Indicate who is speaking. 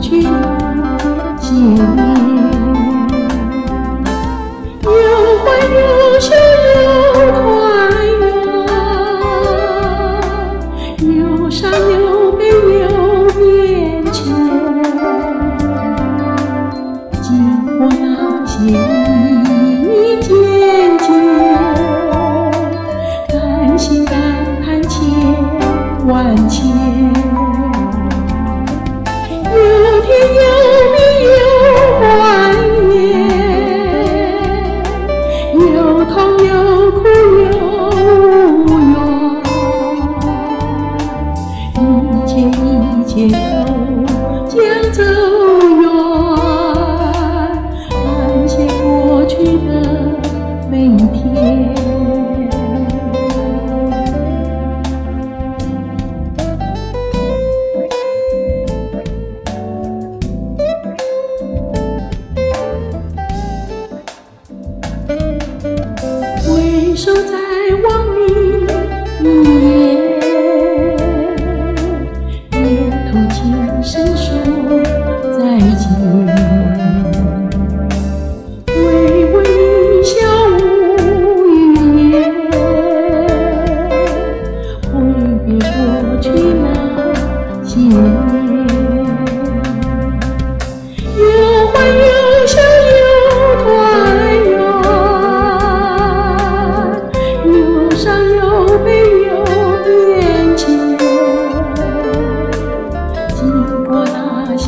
Speaker 1: 去那些年，有欢有笑有快乐，有伤有悲有变迁。经过那些一件件，感谢感叹千万千。有甜有蜜有怀念，有痛有苦有无怨，一切一切都将走远，感谢过去的每一天。回首在望里一眼，点头轻声说再见，微微一笑无语言，挥别过去那些年，有欢有笑有团圆，有伤有悲有变迁。经过那些